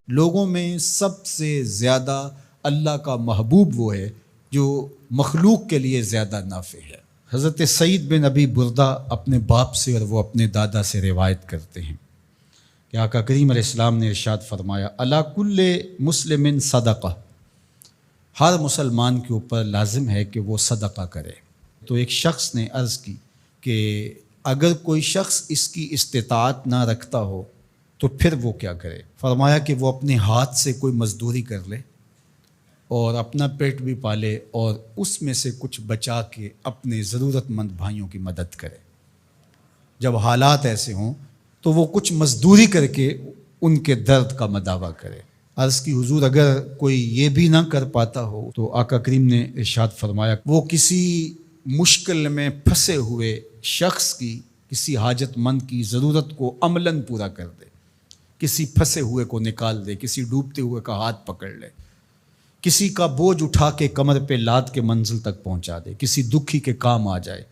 لوگوں میں سب سے زیادہ اللہ کا محبوب وہ ہے جو مخلوق کے لیے زیادہ نافع ہے۔ حضرت سعید بن ابی بردہ اپنے باپ سے اور وہ اپنے دادا سے روایت کرتے ہیں کہ آقا کریم علیہ السلام نے ارشاد فرمایا علی کل مسلم صدقہ، ہر مسلمان کے اوپر لازم ہے کہ وہ صدقہ کرے۔ تو ایک شخص نے عرض کی کہ اگر کوئی شخص اس کی استطاعت نہ رکھتا ہو تو پھر وہ کیا کرے؟ فرمایا کہ وہ اپنے ہاتھ سے کوئی مزدوری کر لے اور اپنا پیٹ بھی پالے اور اس میں سے کچھ بچا کے اپنے ضرورت مند بھائیوں کی مدد کرے۔ جب حالات ایسے ہوں تو وہ کچھ مزدوری کر کے ان کے درد کا مداوع کرے۔ عرض کی حضور اگر کوئی یہ بھی نہ کر پاتا ہو تو آقا کریم نے ارشاد فرمایا وہ کسی مشکل میں پھنسے ہوئے شخص کی، کسی حاجت مند کی ضرورت کو عملاً پورا کر دے، کسی پھنسے ہوئے کو نکال دے، کسی ڈوبتے ہوئے کا ہاتھ پکڑ لے، کسی کا بوجھ اٹھا کے کمر پہ لاد کے منزل تک پہنچا دے، کسی دکھی کے کام آ جائے،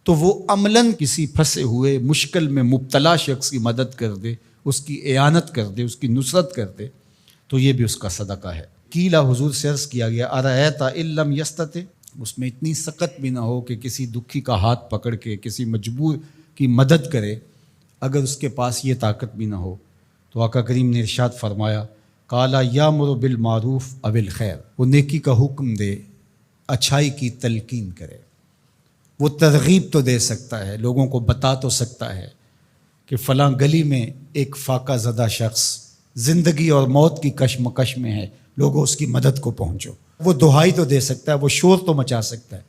تو وہ عملاً کسی پھنسے ہوئے مشکل میں مبتلا شخص کی مدد کر دے، اس کی اعانت کر دے، اس کی نصرت کر دے، تو یہ بھی اس کا صدقہ ہے۔ قیلا حضور سے عرض کیا گیا ارأیت ان لم یستطع، اس میں اتنی سخت بھی نہ ہو کہ کسی دکھی کا ہاتھ پکڑ کے کسی مجبور کی مدد کرے، اگر اس کے پاس یہ طاقت بھی نہ ہو تو آقا کریم نے ارشاد فرمایا قالا یامر بالمعروف او الخیر، وہ نیکی کا حکم دے، اچھائی کی تلقین کرے۔ وہ ترغیب تو دے سکتا ہے، لوگوں کو بتا تو سکتا ہے کہ فلاں گلی میں ایک فاقہ زدہ شخص زندگی اور موت کی کشمکش میں ہے، لوگوں اس کی مدد کو پہنچو۔ وہ دہائی تو دے سکتا ہے، وہ شور تو مچا سکتا ہے،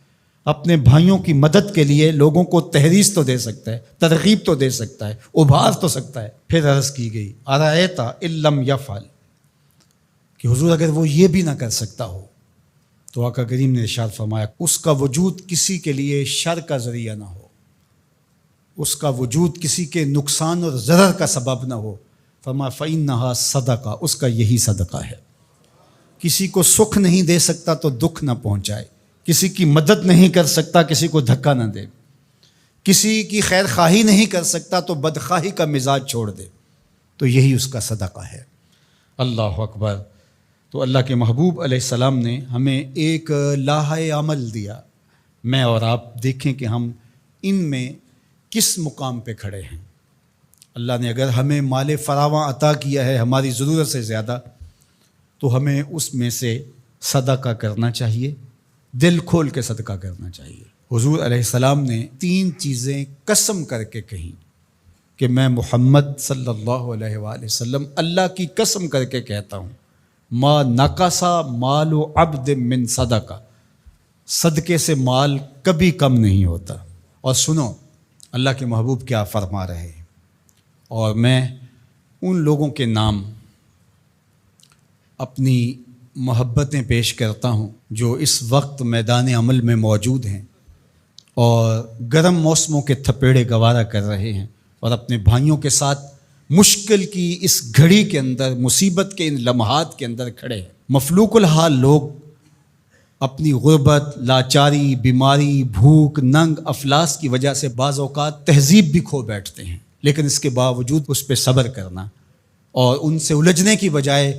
اپنے بھائیوں کی مدد کے لیے لوگوں کو تحریض تو دے سکتا ہے، ترغیب تو دے سکتا ہے، ابھار تو سکتا ہے۔ پھر عرض کی گئی ارأیت ان لم یفعل، کہ حضور اگر وہ یہ بھی نہ کر سکتا ہو تو آقا کریم نے ارشاد فرمایا اس کا وجود کسی کے لیے شر کا ذریعہ نہ ہو، اس کا وجود کسی کے نقصان اور ضرر کا سبب نہ ہو، فرمایا فإنہا صدقہ، اس کا یہی صدقہ ہے۔ کسی کو سکھ نہیں دے سکتا تو دکھ نہ پہنچائے، کسی کی مدد نہیں کر سکتا کسی کو دھکا نہ دے، کسی کی خیر خواہی نہیں کر سکتا تو بدخواہی کا مزاج چھوڑ دے، تو یہی اس کا صدقہ ہے۔ اللہ اکبر۔ تو اللہ کے محبوب علیہ السلام نے ہمیں ایک لائحہ عمل دیا، میں اور آپ دیکھیں کہ ہم ان میں کس مقام پہ کھڑے ہیں۔ اللہ نے اگر ہمیں مال فراواں عطا کیا ہے ہماری ضرورت سے زیادہ تو ہمیں اس میں سے صدقہ کرنا چاہیے، دل کھول کے صدقہ کرنا چاہیے۔ حضور علیہ السلام نے 3 چیزیں قسم کر کے کہیں کہ میں محمد صلی اللہ علیہ وآلہ وسلم اللہ کی قسم کر کے کہتا ہوں ما نقصا مال عبد من صدقہ، صدقے سے مال کبھی کم نہیں ہوتا۔ اور سنو اللہ کے محبوب کیا فرما رہے ہیں، اور میں ان لوگوں کے نام اپنی محبتیں پیش کرتا ہوں جو اس وقت میدان عمل میں موجود ہیں اور گرم موسموں کے تھپیڑے گوارا کر رہے ہیں اور اپنے بھائیوں کے ساتھ مشکل کی اس گھڑی کے اندر، مصیبت کے ان لمحات کے اندر کھڑے ہیں۔ مفلوق الحال لوگ اپنی غربت، لاچاری، بیماری، بھوک، ننگ، افلاس کی وجہ سے بعض اوقات تہذیب بھی کھو بیٹھتے ہیں، لیکن اس کے باوجود اس پہ صبر کرنا اور ان سے الجھنے کی بجائے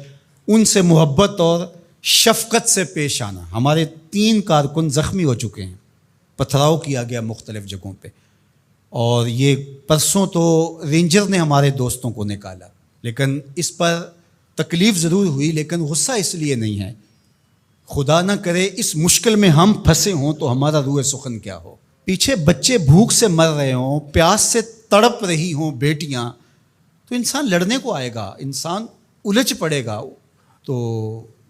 ان سے محبت اور شفقت سے پیش آنا۔ ہمارے 3 کارکن زخمی ہو چکے ہیں، پتھراؤ کیا گیا مختلف جگہوں پہ، اور یہ پرسوں تو رینجر نے ہمارے دوستوں کو نکالا، لیکن اس پر تکلیف ضرور ہوئی، لیکن غصہ اس لیے نہیں ہے، خدا نہ کرے اس مشکل میں ہم پھنسے ہوں تو ہمارا روح سخن کیا ہو۔ پیچھے بچے بھوک سے مر رہے ہوں، پیاس سے تڑپ رہی ہوں بیٹیاں، تو انسان لڑنے کو آئے گا، انسان الجھ پڑے گا۔ تو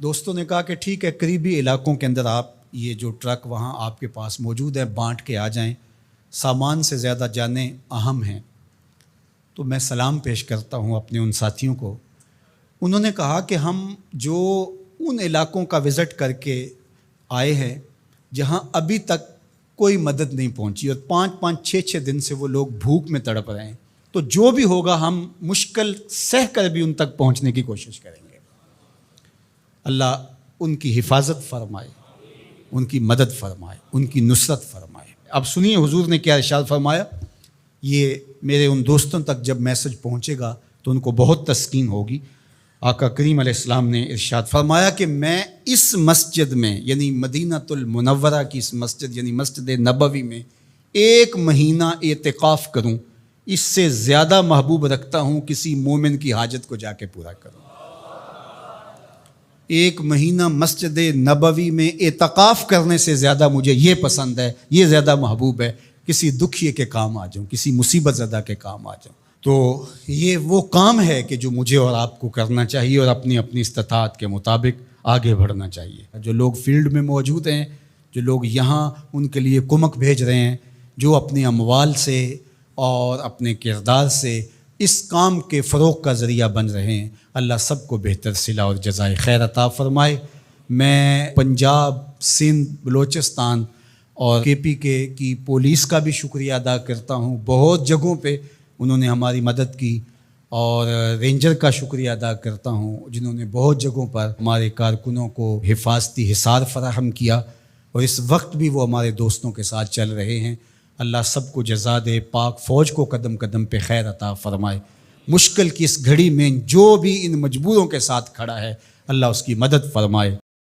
دوستوں نے کہا کہ ٹھیک ہے، قریبی علاقوں کے اندر آپ یہ جو ٹرک وہاں آپ کے پاس موجود ہے بانٹ کے آ جائیں، سامان سے زیادہ جانیں اہم ہیں۔ تو میں سلام پیش کرتا ہوں اپنے ان ساتھیوں کو۔ انہوں نے کہا کہ ہم جو ان علاقوں کا وزٹ کر کے آئے ہیں جہاں ابھی تک کوئی مدد نہیں پہنچی اور 5-5 6-6 دن سے وہ لوگ بھوک میں تڑپ رہے ہیں، تو جو بھی ہوگا ہم مشکل سہ کر بھی ان تک پہنچنے کی کوشش کریں گے۔ اللہ ان کی حفاظت فرمائے، ان کی مدد فرمائے، ان کی نصرت فرمائے۔ اب سنیے حضور نے کیا ارشاد فرمایا، یہ میرے ان دوستوں تک جب میسج پہنچے گا تو ان کو بہت تسکین ہوگی۔ آقا کریم علیہ السلام نے ارشاد فرمایا کہ میں اس مسجد میں یعنی مدینۃ المنورہ کی اس مسجد یعنی مسجد نبوی میں 1 مہینہ اعتکاف کروں، اس سے زیادہ محبوب رکھتا ہوں کسی مومن کی حاجت کو جا کے پورا کروں۔ 1 مہینہ مسجد نبوی میں اعتکاف کرنے سے زیادہ مجھے یہ پسند ہے، یہ زیادہ محبوب ہے، کسی دکھیے کے کام آ جاؤں، کسی مصیبت زدہ کے کام آ جاؤں۔ تو یہ وہ کام ہے کہ جو مجھے اور آپ کو کرنا چاہیے اور اپنی اپنی استطاعت کے مطابق آگے بڑھنا چاہیے۔ جو لوگ فیلڈ میں موجود ہیں، جو لوگ یہاں ان کے لیے کمک بھیج رہے ہیں، جو اپنے اموال سے اور اپنے کردار سے اس کام کے فروغ کا ذریعہ بن رہے ہیں، اللہ سب کو بہتر صلہ اور جزائے خیر عطا فرمائے۔ میں پنجاب، سندھ، بلوچستان اور KP کی پولیس کا بھی شکریہ ادا کرتا ہوں۔ بہت جگہوں پہ انہوں نے ہماری مدد کی، اور رینجر کا شکریہ ادا کرتا ہوں جنہوں نے بہت جگہوں پر ہمارے کارکنوں کو حفاظتی حصار فراہم کیا، اور اس وقت بھی وہ ہمارے دوستوں کے ساتھ چل رہے ہیں۔ اللہ سب کو جزا دے، پاک فوج کو قدم قدم پہ خیر عطا فرمائے۔ مشکل کی اس گھڑی میں جو بھی ان مجبوروں کے ساتھ کھڑا ہے، اللہ اس کی مدد فرمائے۔